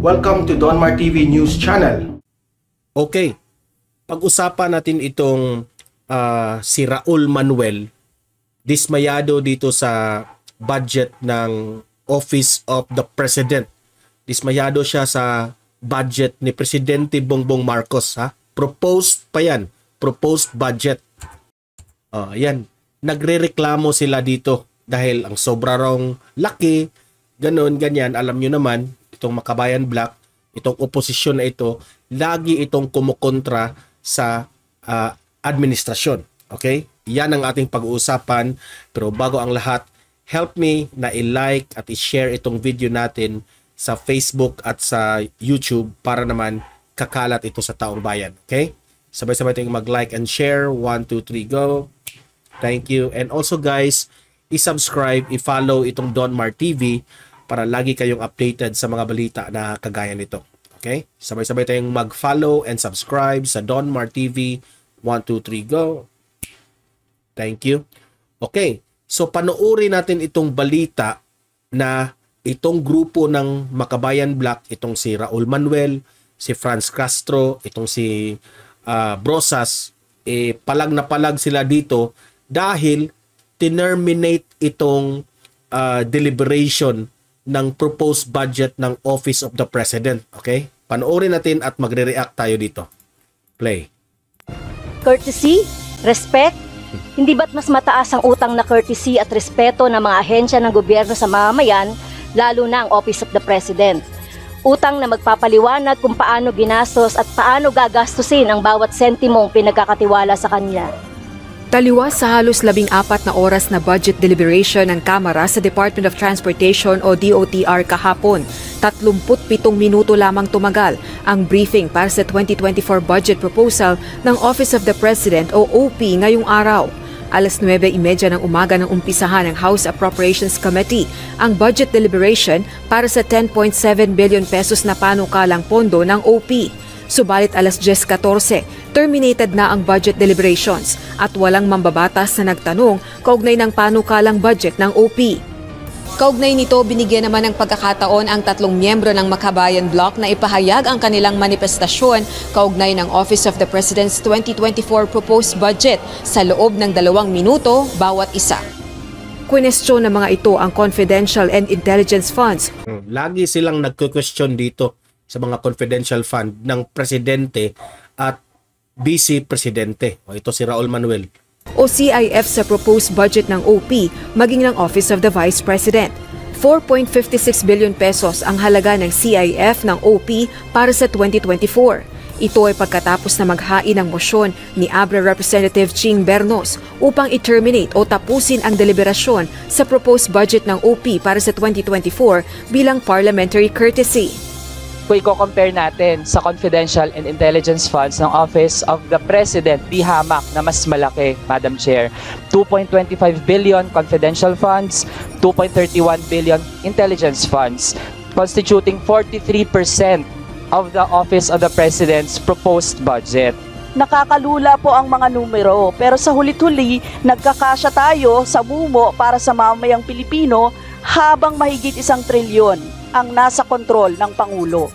Welcome to Donmar TV News Channel. Okay, pag-usapan natin itong si Raul Manuel, dismayado dito sa budget ng Office of the President. Dismayado siya sa budget ni Presidente Bongbong Marcos. Proposed pa yan, proposed budget. Yan, nagrereklamo sila dito dahil ang sobra rong laki, ganon, ganyan. Alam nyo naman, itong Makabayan Black, itong oposisyon na ito, lagi itong kumukontra sa administrasyon. Okay? Yan ang ating pag-uusapan. Pero bago ang lahat, help me na i-like at i-share itong video natin sa Facebook at sa YouTube para naman kakalat ito sa taong bayan. Okay? Sabay-sabay tayong mag-like and share. 1, 2, 3, go. Thank you. And also guys, i-subscribe, i-follow itong Donmar TV para lagi kayong updated sa mga balita na kagaya nito. Okay? Sabay-sabay tayong mag-follow and subscribe sa Donmar TV. 1, 2, 3, go. Thank you. Okay. So, panoorin natin itong balita na itong grupo ng Makabayan Black, itong si Raul Manuel, si Franz Castro, itong si Brosas, palag na palag sila dito dahil terminate itong deliberation ng proposed budget ng Office of the President. Okay? Panoorin natin at magre-react tayo dito. Play. Courtesy, respect, hindi ba't mas mataas ang utang na courtesy at respeto ng mga ahensya ng gobyerno sa mamamayan, lalo na ang Office of the President? Utang na magpapaliwanag kung paano ginastos at paano gagastusin ang bawat sentimong pinagkakatiwala sa kanya. Taliwas sa halos 14 na oras na budget deliberation ng Kamara sa Department of Transportation o DOTR kahapon, 37 minuto lamang tumagal ang briefing para sa 2024 budget proposal ng Office of the President o OP ngayong araw. Alas 9:30 ng umaga ng umpisahan ng House Appropriations Committee ang budget deliberation para sa 10.7 billion pesos na panukalang pondo ng OP. Subalit alas 10:14, terminated na ang budget deliberations at walang mambabatas na nagtanong kaugnay ng panukalang budget ng OP. Kaugnay nito, binigyan naman ng pagkakataon ang 3 miyembro ng Makabayan Bloc na ipahayag ang kanilang manifestasyon kaugnay ng Office of the President's 2024 proposed budget sa loob ng 2 minuto bawat isa. Kwestiyon ng mga ito ang confidential and intelligence funds. Lagi silang nagko-question dito sa mga confidential fund ng presidente at vice presidente. Ito si Raul Manuel. O CIF sa proposed budget ng OP maging ng Office of the Vice President. 4.56 billion pesos ang halaga ng CIF ng OP para sa 2024. Ito ay pagkatapos na maghain ng mosyon ni Abra Representative Ching Bernos upang i-terminate o tapusin ang deliberasyon sa proposed budget ng OP para sa 2024 bilang parliamentary courtesy. Kung i-compare natin sa confidential and intelligence funds ng Office of the President, di hamak na mas malaki, Madam Chair. 2.25 billion confidential funds, 2.31 billion intelligence funds, constituting 43% of the Office of the President's proposed budget. Nakakalula po ang mga numero, pero sa hulit-huli, nagkakasya tayo sa mumo para sa mamamayang Pilipino habang mahigit 1 trilyon ang nasa kontrol ng Pangulo.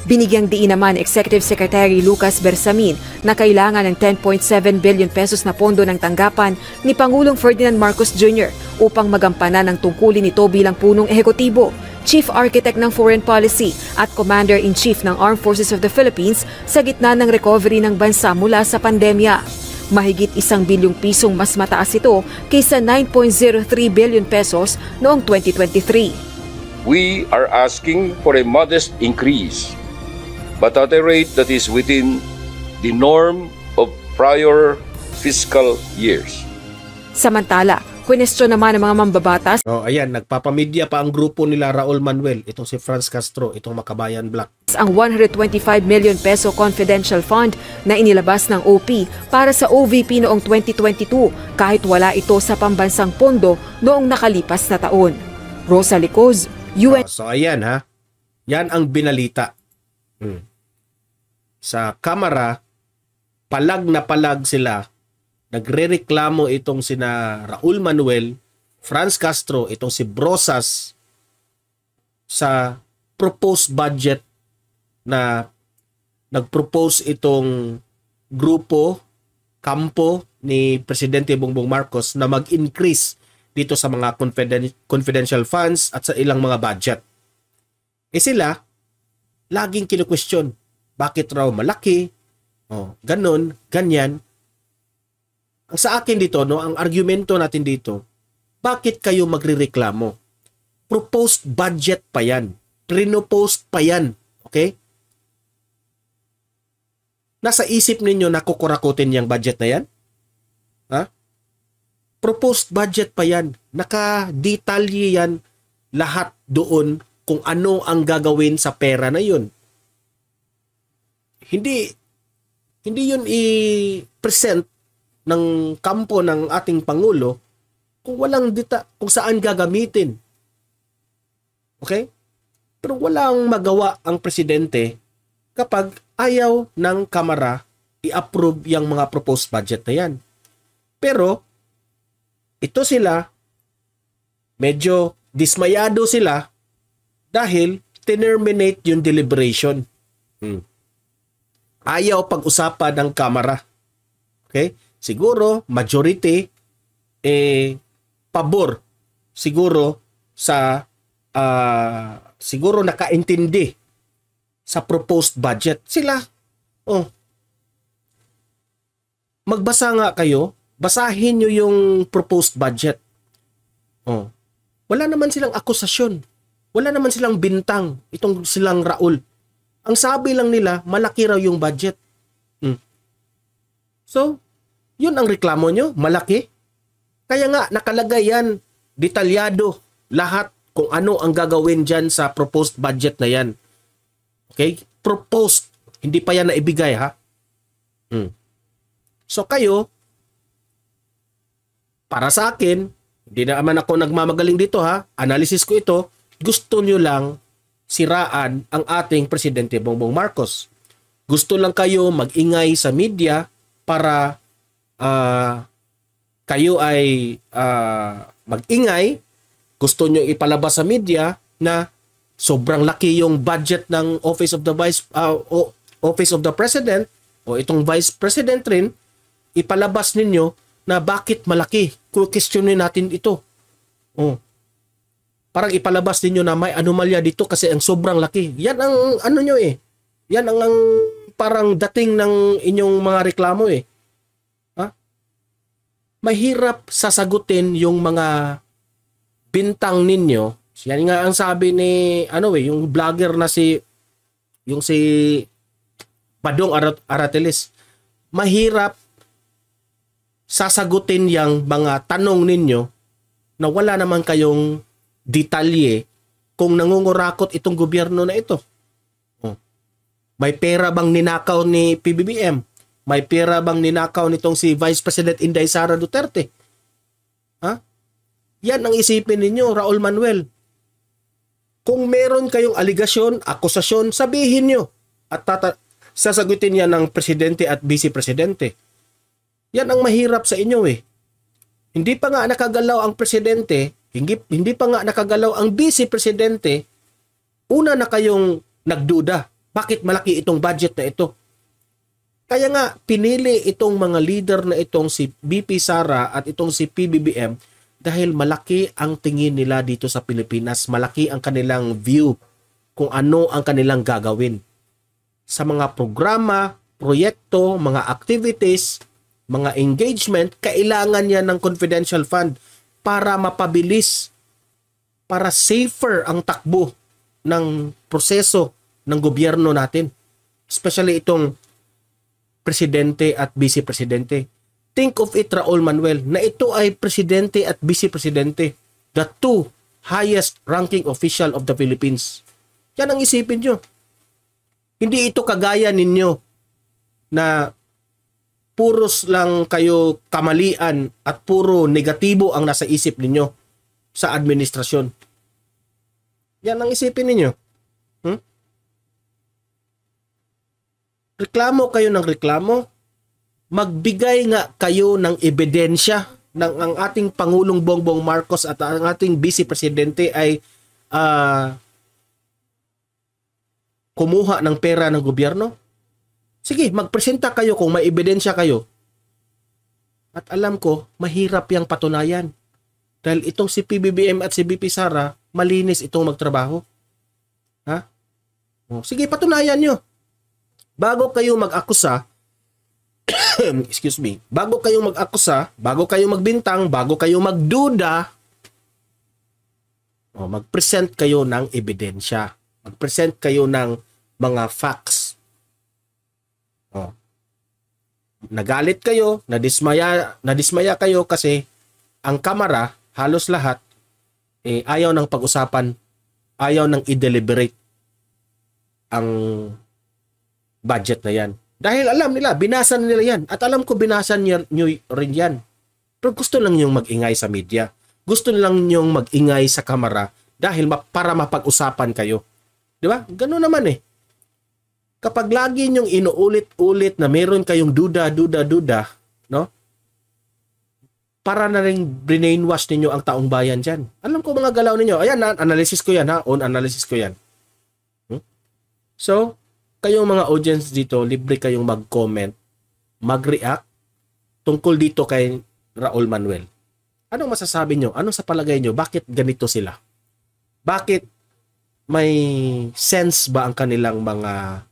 Binigyang diin naman Executive Secretary Lucas Bersamin na kailangan ng 10.7 billion pesos na pondo ng tanggapan ni Pangulong Ferdinand Marcos Jr. upang magampanan ang tungkulin nito bilang punong ehekutibo, Chief Architect ng Foreign Policy at Commander-in-Chief ng Armed Forces of the Philippines sa gitna ng recovery ng bansa mula sa pandemya. Mahigit 1 bilyong pisong mas mataas ito kaysa 9.03 billion pesos noong 2023. We are asking for a modest increase, but at a rate that is within the norm of prior fiscal years. Samantala, kwestiyon naman ng mga mambabatas. Ayan, nagpapamedya pa ang grupo nila Raul Manuel, itong si Franz Castro, itong Makabayan Black. Ang 125 million peso confidential fund na inilabas ng OP para sa OVP noong 2022 kahit wala ito sa pambansang pondo noong nakalipas na taon. Rosa Licoz, UN. So ayan ha, yan ang binalita. Sa Kamara, palag na palag sila, nagrereklamo itong sina Raul Manuel, Franz Castro, itong si Brosas sa proposed budget na nag-propose itong kampo ni Presidente Bongbong Marcos na mag-increase dito sa mga confidential funds at sa ilang mga budget. Sila, laging kinu-question, bakit raw malaki? Ganon, ganyan. Ang sa akin dito, ang argumento natin dito, bakit kayo magrereklamo? Proposed budget pa yan. Pre-proposed pa yan. Okay? Nasa isip ninyo na kukurakutin yung budget na yan? Ha? Proposed budget pa yan. Nakadetalye yan lahat doon kung ano ang gagawin sa pera na yun. Hindi yun i-present ng kampo ng ating Pangulo kung walang kung saan gagamitin. Okay? Pero walang magawa ang presidente kapag ayaw ng Kamara i-approve yung mga proposed budget na yan. Pero ito sila, medyo dismayado sila dahil terminate yung deliberation. Ayaw pag-usapan ng Kamara. Okay? Siguro, majority, pabor. Siguro, siguro nakaintindi sa proposed budget. Sila, magbasa nga kayo, basahin nyo yung proposed budget. Wala naman silang akusasyon. Wala naman silang bintang. Itong silang Raul. Ang sabi lang nila, malaki raw yung budget. So, yun ang reklamo nyo, malaki. Kaya nga, nakalagay yan, detalyado, lahat kung ano ang gagawin dyan sa proposed budget na yan. Okay? Proposed. Hindi pa yan naibigay, ha? So, kayo, para sa akin, hindi naman ako nagmamagaling dito, ha? Analysis ko ito, gusto nyo lang siraan ang ating Presidente Bongbong Marcos. Gusto lang kayo mag-ingay sa media para kayo ay mag-ingay. Gusto nyo ipalabas sa media na sobrang laki yung budget ng Office of the President o itong Vice President rin. Ipalabas ninyo na bakit malaki. Questionin natin ito. Parang ipalabas ninyo na may anomalya dito kasi ang sobrang laki. Yan ang ano nyo eh. Yan ang parang dating ng inyong mga reklamo eh. Ha? Mahirap sasagutin yung mga bintang ninyo. Yan nga ang sabi ni yung vlogger na si Badong Arateles. Mahirap sasagutin yung mga tanong ninyo na wala naman kayong detalye kung nangungurakot itong gobyerno na ito. May pera bang ninakaw ni PBBM? May pera bang ninakaw nitong si Vice President Inday Sara Duterte? Ha? Yan ang isipin ninyo, Raul Manuel. Kung meron kayong aligasyon, akusasyon, sabihin nyo. At sasagutin yan ng Presidente at Vice Presidente. Yan ang mahirap sa inyo eh. Hindi pa nga nakagalaw ang Presidente, hindi pa nga nakagalaw ang Vice Presidente, una na kayong nagduda. Bakit malaki itong budget na ito? Kaya nga, pinili itong mga leader na itong si BP Sara at itong si PBBM dahil malaki ang tingin nila dito sa Pilipinas. Malaki ang kanilang view kung ano ang kanilang gagawin. Sa mga programa, proyekto, mga activities, mga engagement, kailangan yan ng confidential fund para mapabilis, para safer ang takbo ng proseso ng gobyerno natin. Especially itong presidente at vice presidente. Think of it, Raul Manuel, na ito ay presidente at vice presidente, the two highest ranking official of the Philippines. Yan ang isipin nyo. Hindi ito kagaya ninyo na puros lang kayo kamalian at puro negatibo ang nasa isip ninyo sa administrasyon. Yan ang isipin ninyo. Reklamo kayo ng reklamo, magbigay nga kayo ng ebidensya ng ang ating Pangulong Bongbong Marcos at ang ating Vice Presidente ay kumuha ng pera ng gobyerno? Sige, magpresenta kayo kung may ebidensya kayo. At alam ko, mahirap yang patunayan. Dahil itong si PBBM at si BP Sara, malinis itong magtrabaho. Ha? O, sige, patunayan nyo. Bago kayo mag-akusa, excuse me, bago kayo mag-akusa, bago kayo magbintang, bago kayo magduda, mag-present kayo ng ebidensya. Mag-present kayo ng mga facts. Nagalit kayo, nadismaya kayo kasi ang kamara, halos lahat, ayaw ng pag-usapan, ayaw ng i-deliberate ang budget na yan. Dahil alam nila, binasa nila yan. At alam ko, binasa nyo rin yan. Pero gusto lang nyong mag-ingay sa media. Gusto lang nyong mag-ingay sa kamara dahil para mapag-usapan kayo. Di ba? Ganun naman eh. Kapag lagi nyong inuulit-ulit na meron kayong duda, no? Para na rin brainwash ninyo ang taong bayan dyan. Alam ko mga galaw ninyo. Ayan, analysis ko yan ha. On analysis ko yan. So, kayong mga audience dito, libre kayong mag-comment, mag-react tungkol dito kay Raul Manuel. Anong masasabi nyo? Ano sa palagay nyo? Bakit ganito sila? Bakit may sense ba ang kanilang mga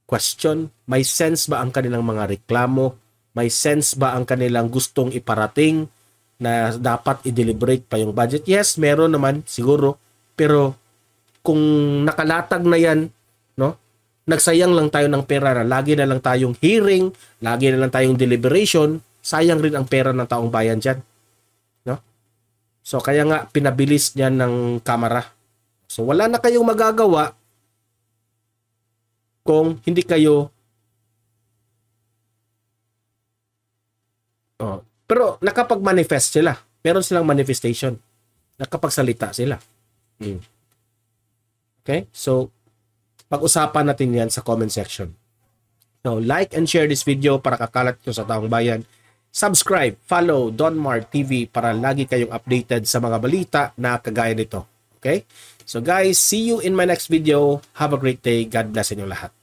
question? May sense ba ang kanilang mga reklamo? May sense ba ang kanilang gustong iparating na dapat i-deliberate pa yung budget? Yes, meron naman siguro. Pero kung nakalatag na yan, no? Nagsayang lang tayo ng pera na lagi na lang tayong hearing, lagi na lang tayong deliberation, sayang rin ang pera ng taong bayan dyan. No? So kaya nga pinabilis niyan ng kamara. So wala na kayong magagawa kung hindi kayo pero nakapag-manifest sila. Meron silang manifestation. Nakapagsalita sila. Okay? So pag-usapan natin yan sa comment section. So, like and share this video para kakalat nyo sa taong bayan. Subscribe, follow Donmar TV para lagi kayong updated sa mga balita na kagaya nito. Okay? So guys, see you in my next video. Have a great day. God bless inyo lahat.